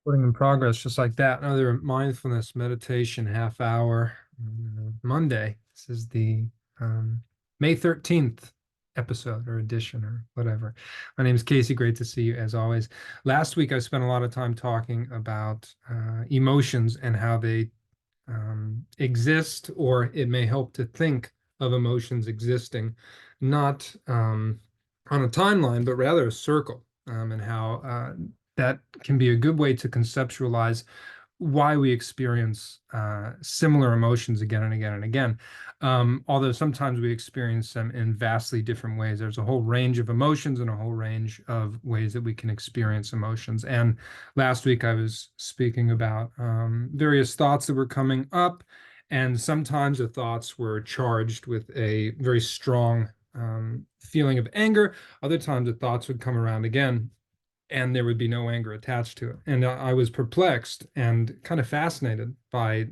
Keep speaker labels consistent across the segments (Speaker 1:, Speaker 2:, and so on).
Speaker 1: Putting in progress, just like that. Another mindfulness meditation half hour on Monday. This is the um, May 13th episode or edition or whatever. My name is Casey. Great to see you as always. Last week, I spent a lot of time talking about emotions and how they exist, or it may help to think of emotions existing, not on a timeline, but rather a circle, and how that can be a good way to conceptualize why we experience similar emotions again and again and again. Although sometimes we experience them in vastly different ways. There's a whole range of emotions and a whole range of ways that we can experience emotions. And last week I was speaking about various thoughts that were coming up, and sometimes the thoughts were charged with a very strong feeling of anger. Other times the thoughts would come around again and there would be no anger attached to it. And I was perplexed and kind of fascinated by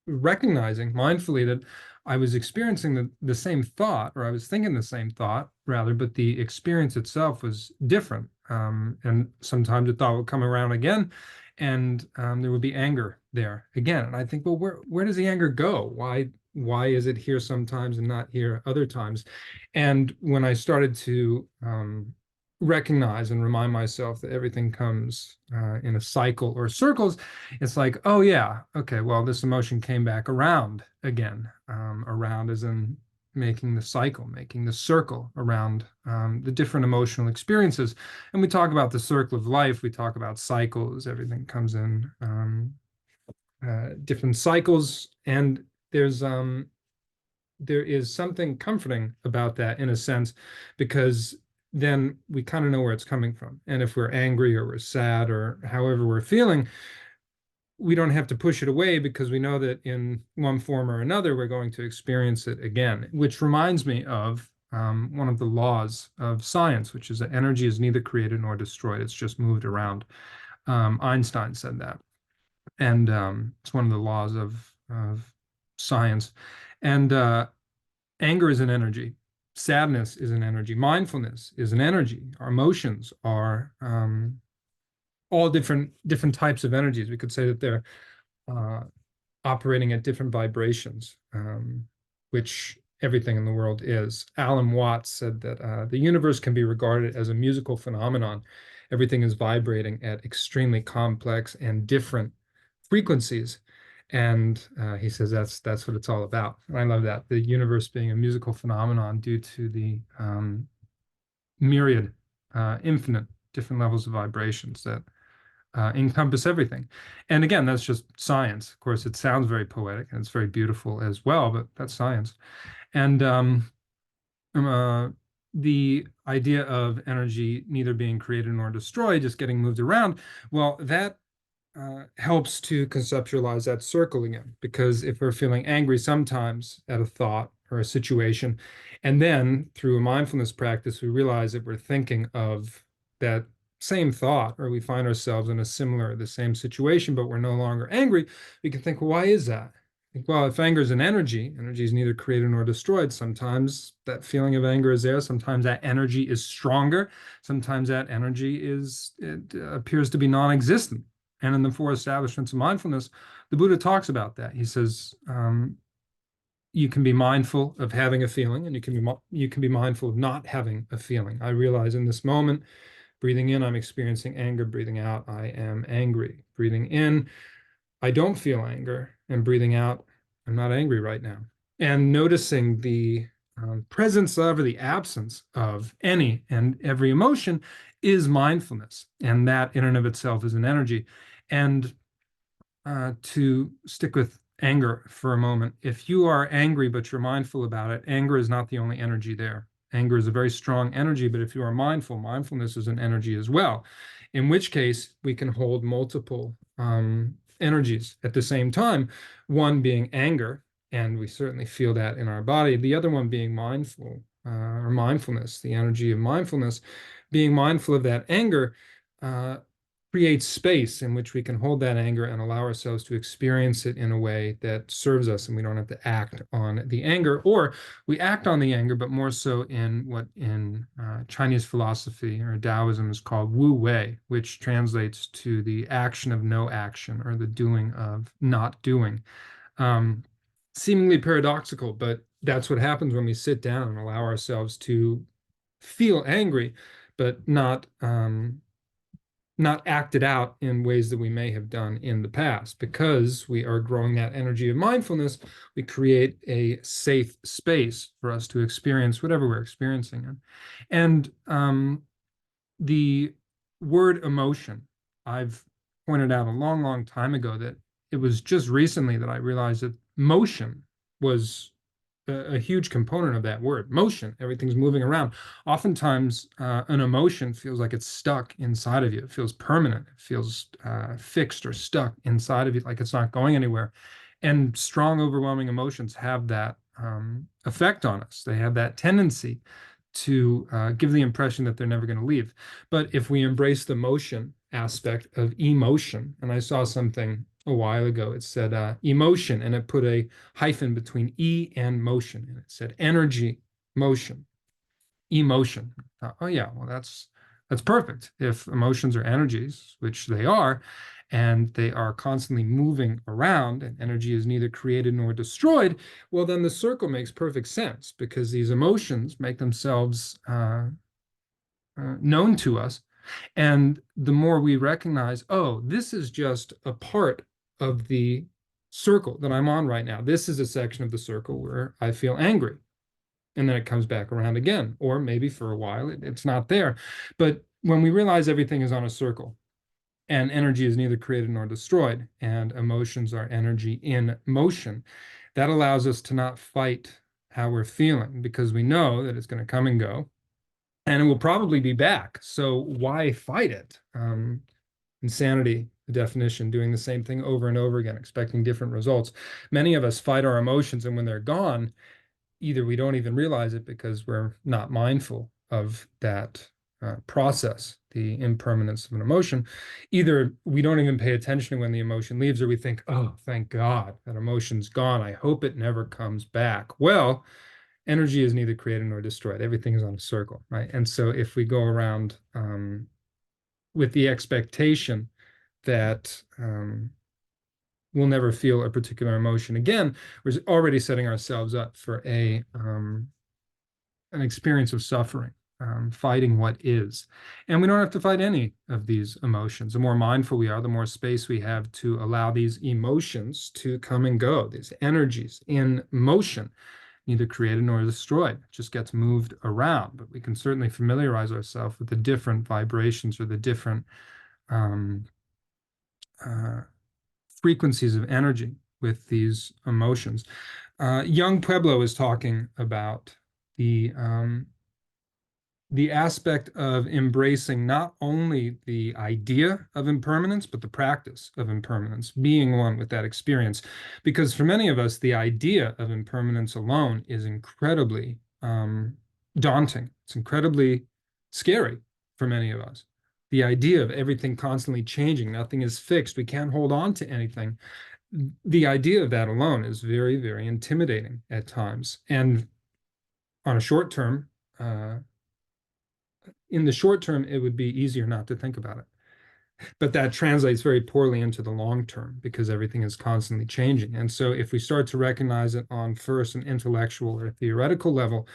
Speaker 1: recognizing mindfully that I was experiencing the same thought, or I was thinking the same thought, rather, but the experience itself was different. And sometimes the thought would come around again, and there would be anger there again. And I think, well, where does the anger go? Why is it here sometimes and not here other times? And when I started to recognize and remind myself that everything comes in a cycle or circles, it's like, oh yeah, okay, well, this emotion came back around again. Around as in making the cycle, making the circle around the different emotional experiences. And we talk about the circle of life, we talk about cycles, everything comes in different cycles. And there is something comforting about that in a sense, because then we kind of know where it's coming from. And if we're angry or we're sad or however we're feeling, we don't have to push it away because we know that in one form or another, we're going to experience it again, which reminds me of one of the laws of science, which is that energy is neither created nor destroyed. It's just moved around. Einstein said that. And it's one of the laws of science. And anger is an energy. Sadness is an energy. Mindfulness is an energy. Our emotions are all different types of energies. We could say that they're uh, operating at different vibrations, which everything in the world is. Alan Watts said that the universe can be regarded as a musical phenomenon. Everything is vibrating at extremely complex and different frequencies. And he says that's what it's all about. And I love that, the universe being a musical phenomenon due to the myriad, infinite different levels of vibrations that encompass everything. And again, that's just science. Of course, it sounds very poetic and it's very beautiful as well, but that's science. And uh, the idea of energy neither being created nor destroyed, just getting moved around, well, that helps to conceptualize that circle again. Because if we're feeling angry sometimes at a thought or a situation, and then through a mindfulness practice, we realize that we're thinking of that same thought, or we find ourselves in a similar, the same situation, but we're no longer angry, we can think, well, why is that? Well, if anger is an energy, energy is neither created nor destroyed. Sometimes that feeling of anger is there. Sometimes that energy is stronger. Sometimes that energy it appears to be non-existent. And in the four establishments of mindfulness, the Buddha talks about that. He says, you can be mindful of having a feeling, and you can be mindful of not having a feeling. I realize in this moment, breathing in, I'm experiencing anger. Breathing out, I am angry. Breathing in, I don't feel anger. And breathing out, I'm not angry right now. And noticing the presence of, or the absence of, any and every emotion is mindfulness. And that in and of itself is an energy. And to stick with anger for a moment, if you are angry but you're mindful about it, anger is not the only energy there. Anger is a very strong energy, but if you are mindful, mindfulness is an energy as well. In which case, we can hold multiple energies at the same time, one being anger, and we certainly feel that in our body, the other one being mindful, or mindfulness, the energy of mindfulness, being mindful of that anger. creates space in which we can hold that anger and allow ourselves to experience it in a way that serves us, and we don't have to act on the anger, or we act on the anger, but more so in what in Chinese philosophy or Taoism is called Wu Wei, which translates to the action of no action or the doing of not doing. Um, Seemingly paradoxical, but that's what happens when we sit down and allow ourselves to feel angry, but not acted out in ways that we may have done in the past. Because we are growing that energy of mindfulness, we create a safe space for us to experience whatever we're experiencing. And the word emotion, I've pointed out a long, long time ago that it was just recently that I realized that motion was a huge component of that word. Motion, everything's moving around. Oftentimes, an emotion feels like it's stuck inside of you. It feels permanent. It feels fixed or stuck inside of you, like it's not going anywhere. And strong, overwhelming emotions have that effect on us. They have that tendency to give the impression that they're never going to leave. But if we embrace the motion aspect of emotion, and I saw something a while ago, it said emotion, and it put a hyphen between E and motion, and it said energy, motion, emotion. Oh yeah, well that's perfect. If emotions are energies, which they are, and they are constantly moving around, and energy is neither created nor destroyed, well then the circle makes perfect sense, because these emotions make themselves known to us. And the more we recognize, oh, this is just a part of the circle that I'm on right now. This is a section of the circle where I feel angry. And then it comes back around again. Or maybe for a while it's not there. But when we realize everything is on a circle, and energy is neither created nor destroyed, and emotions are energy in motion, that allows us to not fight how we're feeling, because we know that it's going to come and go, and it will probably be back. So why fight it? Insanity, the definition, doing the same thing over and over again, expecting different results. Many of us fight our emotions, and when they're gone, either we don't even realize it because we're not mindful of that process, the impermanence of an emotion. Either we don't even pay attention when the emotion leaves, or we think, oh, thank God that emotion's gone. I hope it never comes back. Well, energy is neither created nor destroyed. Everything is on a circle, right? And so if we go around with the expectation that we'll never feel a particular emotion again, we're already setting ourselves up for an experience of suffering, fighting what is. And we don't have to fight any of these emotions. The more mindful we are, the more space we have to allow these emotions to come and go, these energies in motion, neither created nor destroyed. It just gets moved around. But we can certainly familiarize ourselves with the different vibrations or the different um, uh, frequencies of energy with these emotions. Young Pueblo is talking about the aspect of embracing not only the idea of impermanence, but the practice of impermanence, being one with that experience. Because for many of us, the idea of impermanence alone is incredibly daunting. It's incredibly scary for many of us. The idea of everything constantly changing, nothing is fixed, we can't hold on to anything. The idea of that alone is very, very intimidating at times. And on a short term, in the short term, it would be easier not to think about it. But that translates very poorly into the long term, because everything is constantly changing. And so if we start to recognize it on first an intellectual or theoretical level,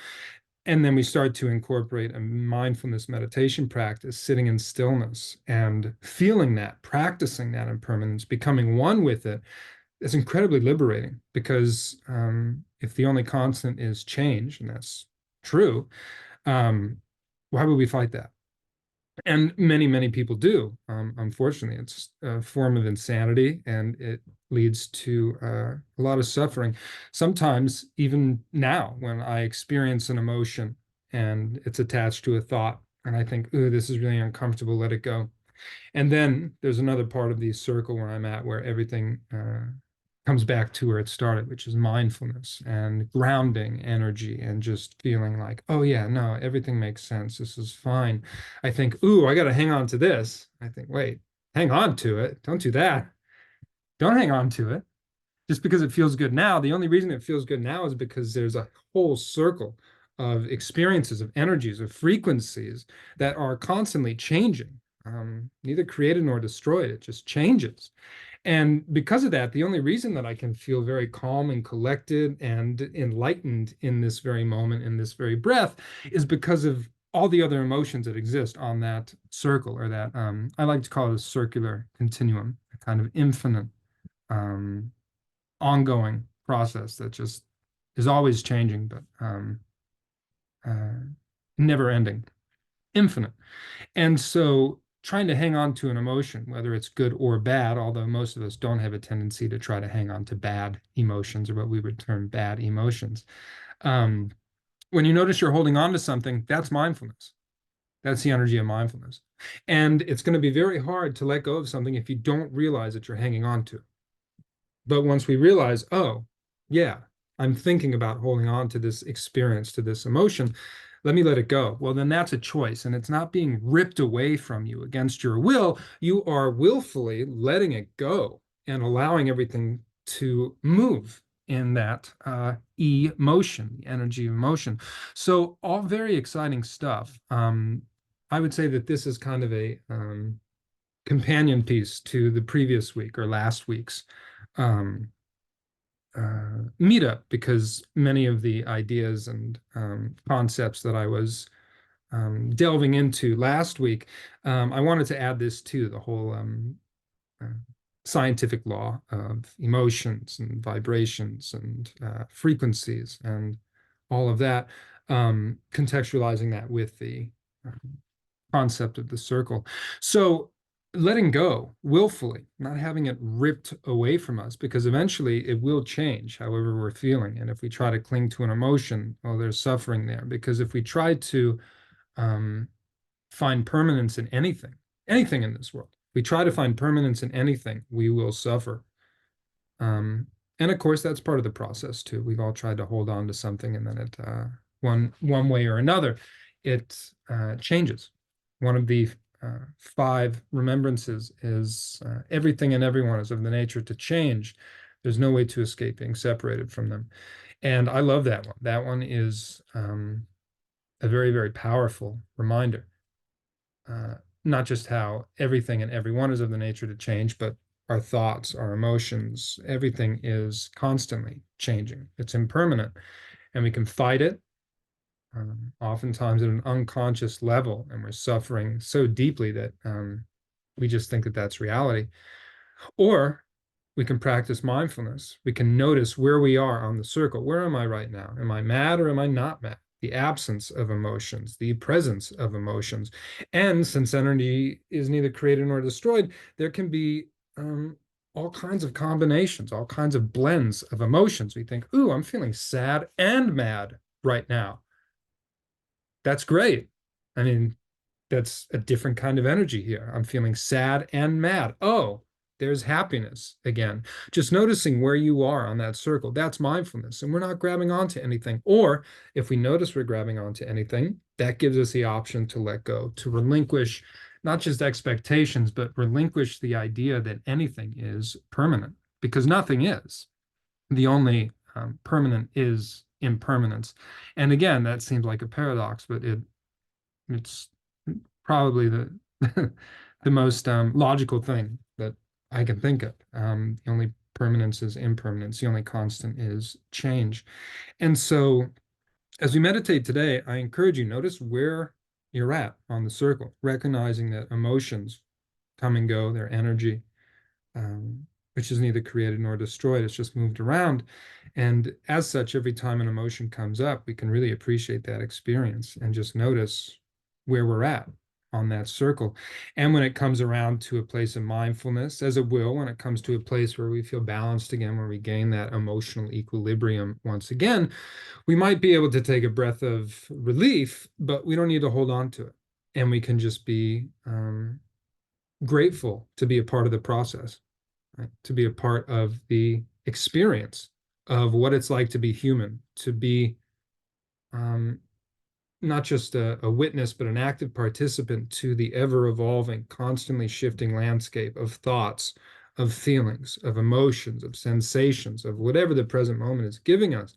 Speaker 1: and then we start to incorporate a mindfulness meditation practice, sitting in stillness and feeling that, practicing that impermanence, becoming one with it, it's incredibly liberating. Because if the only constant is change, and that's true, um, why would we fight that? And many, many people do. Unfortunately, it's a form of insanity, and it leads to a lot of suffering. Sometimes, even now, when I experience an emotion and it's attached to a thought, and I think, "Ooh, this is really uncomfortable, let it go." And then there's another part of the circle where I'm at, where everything comes back to where it started, which is mindfulness and grounding energy, and just feeling like, oh yeah, no, everything makes sense. This is fine. I think, ooh, I got to hang on to this. I think, wait, hang on to it. Don't do that. Don't hang on to it. Just because it feels good now, the only reason it feels good now is because there's a whole circle of experiences, of energies, of frequencies that are constantly changing, neither created nor destroyed. It just changes. And because of that, the only reason that I can feel very calm and collected and enlightened in this very moment, in this very breath, is because of all the other emotions that exist on that circle, or that I like to call it a circular continuum, a kind of infinite, um, ongoing process that just is always changing, but uh, never ending, infinite. And so trying to hang on to an emotion, whether it's good or bad, although most of us don't have a tendency to try to hang on to bad emotions, or what we would term bad emotions. Um, when you notice you're holding on to something, that's mindfulness. That's the energy of mindfulness. And it's going to be very hard to let go of something if you don't realize that you're hanging on to it. But once we realize, oh, yeah, I'm thinking about holding on to this experience, to this emotion, let me let it go. Well, then that's a choice, and it's not being ripped away from you against your will. You are willfully letting it go and allowing everything to move in that emotion, the energy of motion. So, all very exciting stuff. I would say that this is kind of a companion piece to the previous week or last week's um, meetup, because many of the ideas and concepts that I was delving into last week, I wanted to add this to the whole uh, scientific law of emotions and vibrations and frequencies and all of that, contextualizing that with the um, concept of the circle. So letting go willfully, not having it ripped away from us, because eventually it will change however we're feeling. And if we try to cling to an emotion, well, there's suffering there. Because if we try to um, find permanence in anything, anything in this world, we try to find permanence in anything, we will suffer. Um, and of course, that's part of the process too. We've all tried to hold on to something, and then it one way or another, it changes. One of the five remembrances is everything and everyone is of the nature to change. There's no way to escape being separated from them. And I love that one. That one is a very, very powerful reminder. Uh, Not just how everything and everyone is of the nature to change, but our thoughts, our emotions, everything is constantly changing. It's impermanent, and we can fight it, oftentimes at an unconscious level, and we're suffering so deeply that we just think that that's reality. Or we can practice mindfulness. We can notice where we are on the circle. Where am I right now? Am I mad or am I not mad? The absence of emotions, the presence of emotions. And since energy is neither created nor destroyed, there can be all kinds of combinations, all kinds of blends of emotions. We think, ooh, I'm feeling sad and mad right now. That's great. I mean, that's a different kind of energy here. I'm feeling sad and mad. Oh, there's happiness again. Just noticing where you are on that circle. That's mindfulness. And we're not grabbing onto anything. Or if we notice we're grabbing onto anything, that gives us the option to let go, to relinquish not just expectations, but relinquish the idea that anything is permanent, because nothing is. The only permanent is impermanence. And again, that seems like a paradox, but it's probably the the most logical thing that I can think of. The only permanence is impermanence. The only constant is change. And so, as we meditate today, I encourage you, notice where you're at on the circle, recognizing that emotions come and go, their energy, which is neither created nor destroyed. It's just moved around. And as such, every time an emotion comes up, we can really appreciate that experience and just notice where we're at on that circle. And when it comes around to a place of mindfulness, as it will, when it comes to a place where we feel balanced again, where we gain that emotional equilibrium once again, we might be able to take a breath of relief, but we don't need to hold on to it. And we can just be grateful to be a part of the process, right? To be a part of the experience of what it's like to be human, to be um, not just a witness, but an active participant to the ever evolving, constantly shifting landscape of thoughts, of feelings, of emotions, of sensations, of whatever the present moment is giving us.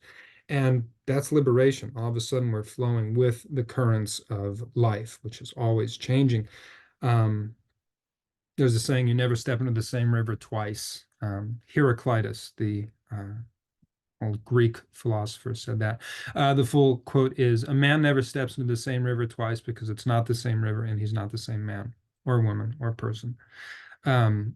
Speaker 1: And that's liberation. All of a sudden, we're flowing with the currents of life, which is always changing. Um, there's a saying, you never step into the same river twice. Heraclitus, the old Greek philosopher, said that. The full quote is, a man never steps into the same river twice because it's not the same river and he's not the same man or woman or person. Um,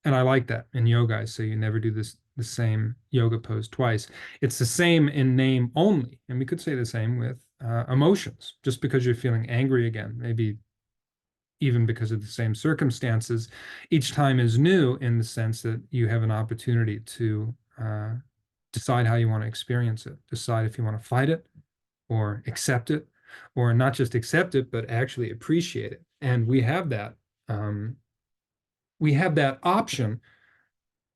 Speaker 1: and I like that in yoga. I say you never do the same yoga pose twice. It's the same in name only. And we could say the same with emotions. Just because you're feeling angry again, maybe even because of the same circumstances, each time is new in the sense that you have an opportunity to decide how you want to experience it, decide if you want to fight it or accept it, or not just accept it, but actually appreciate it. And we have that option,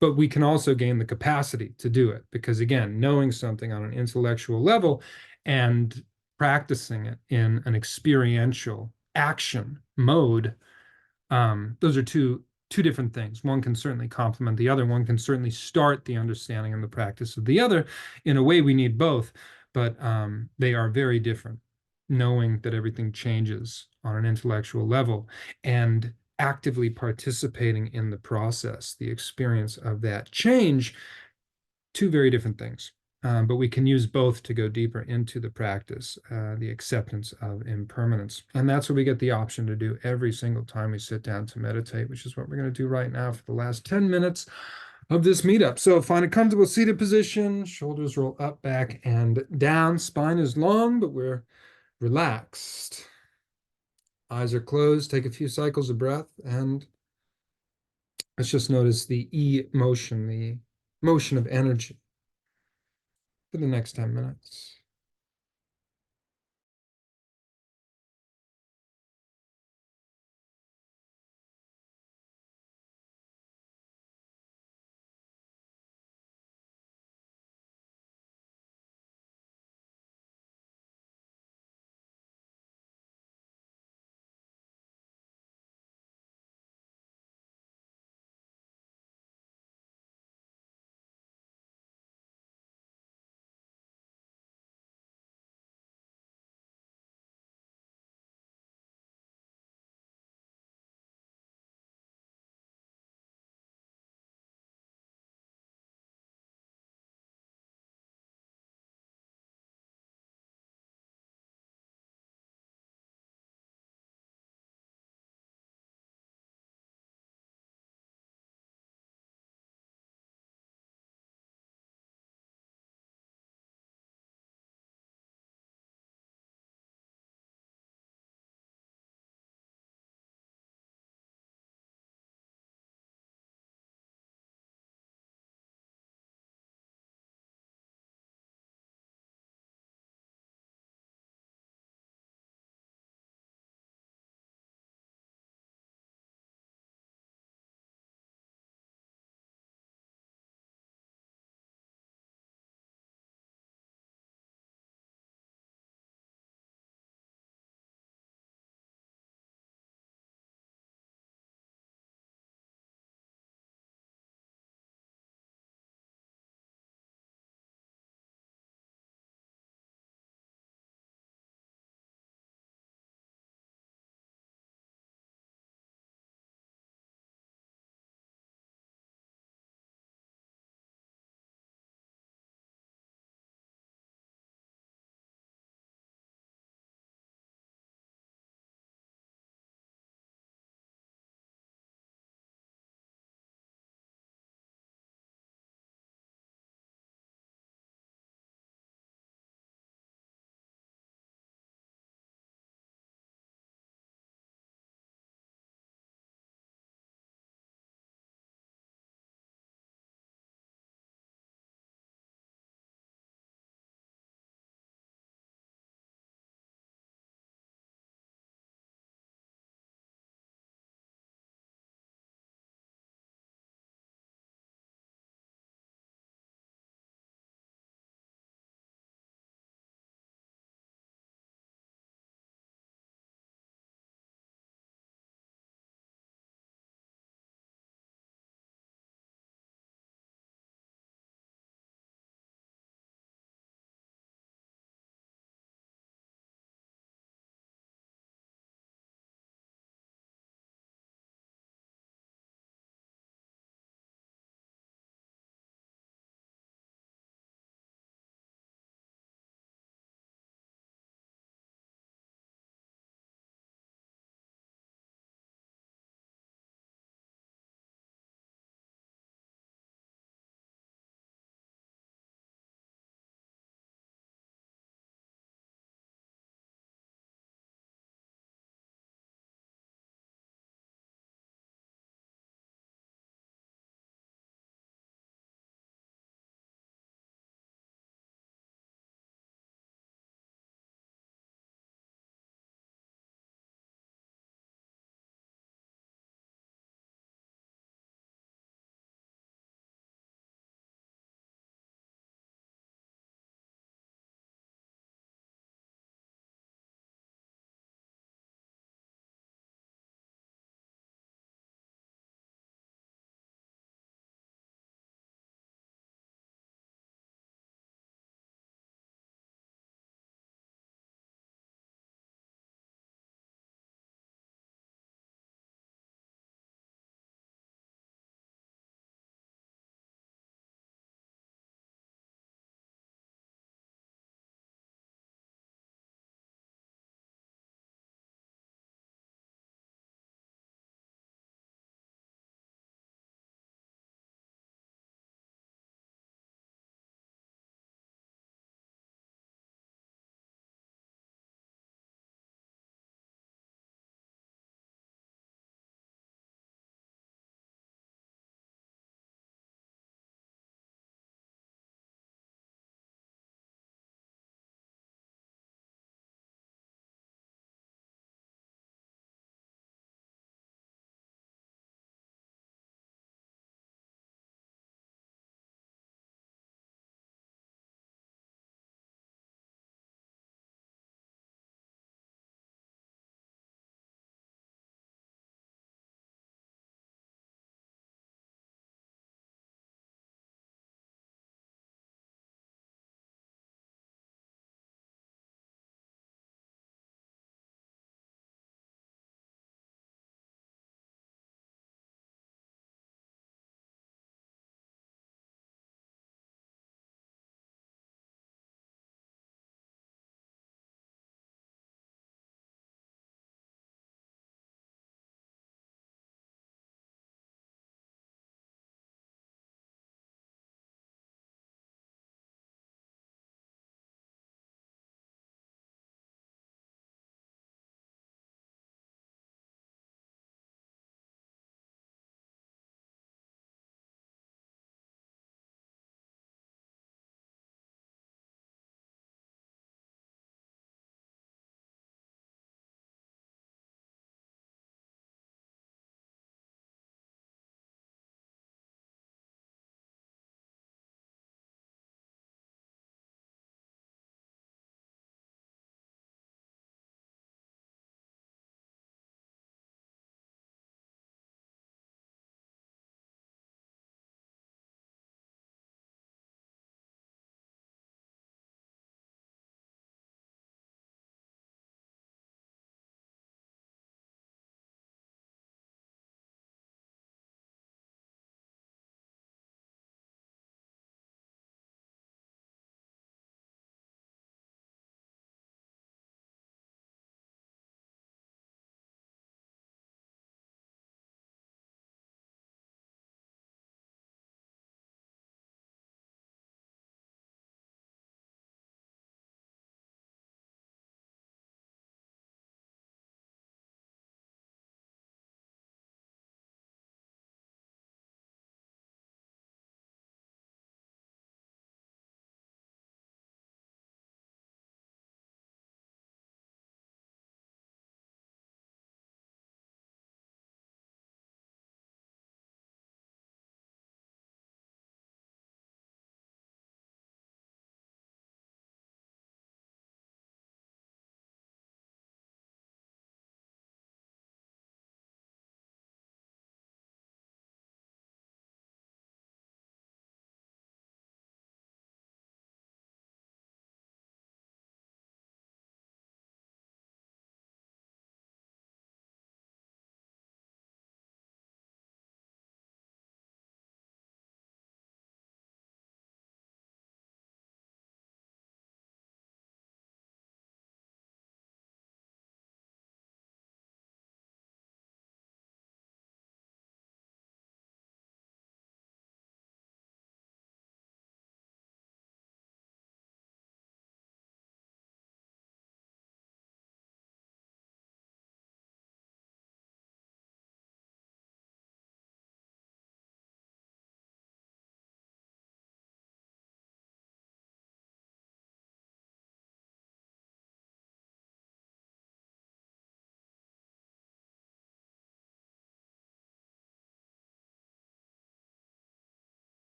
Speaker 1: but we can also gain the capacity to do it because, again, knowing something on an intellectual level and practicing it in an experiential action mode, those are two different things. One can certainly complement the other. One can certainly start the understanding and the practice of the other. In a way, we need both, but they are very different. Knowing that everything changes on an intellectual level and actively participating in the process, the experience of that change, two very different things. But we can use both to go deeper into the practice, the acceptance of impermanence. And that's what we get the option to do every single time we sit down to meditate, which is what we're going to do right now for the last 10 minutes of this meetup. So find a comfortable seated position, shoulders roll up, back, and down. Spine is long, but we're relaxed. Eyes are closed. Take a few cycles of breath, and let's just notice the E motion, the motion of energy for the next 10 minutes.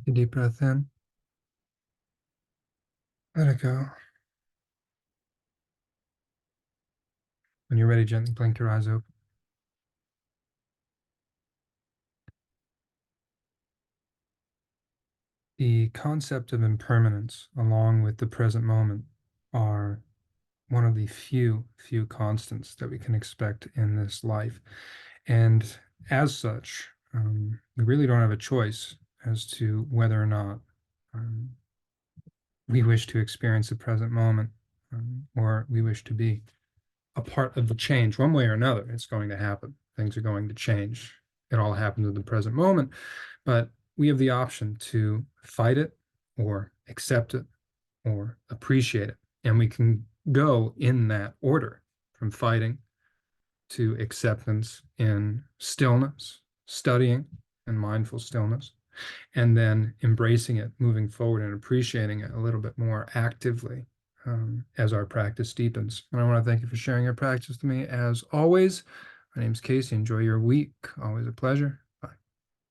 Speaker 1: Take a deep breath in. Let it go. When you're ready, gently blink your eyes open. The concept of impermanence, along with the present moment, are one of the few constants that we can expect in this life. And as such, we really don't have a choice as to whether or not um, we wish to experience the present moment, or we wish to be a part of the change. One way or another, it's going to happen. Things are going to change. It all happens in the present moment, but we have the option to fight it or accept it or appreciate it. And we can go in that order, from fighting to acceptance in stillness, studying and mindful stillness, and then embracing it, moving forward and appreciating it a little bit more actively, as our practice deepens. And I want to thank you for sharing your practice with me. As always, my name is Casey. Enjoy your week. Always a pleasure.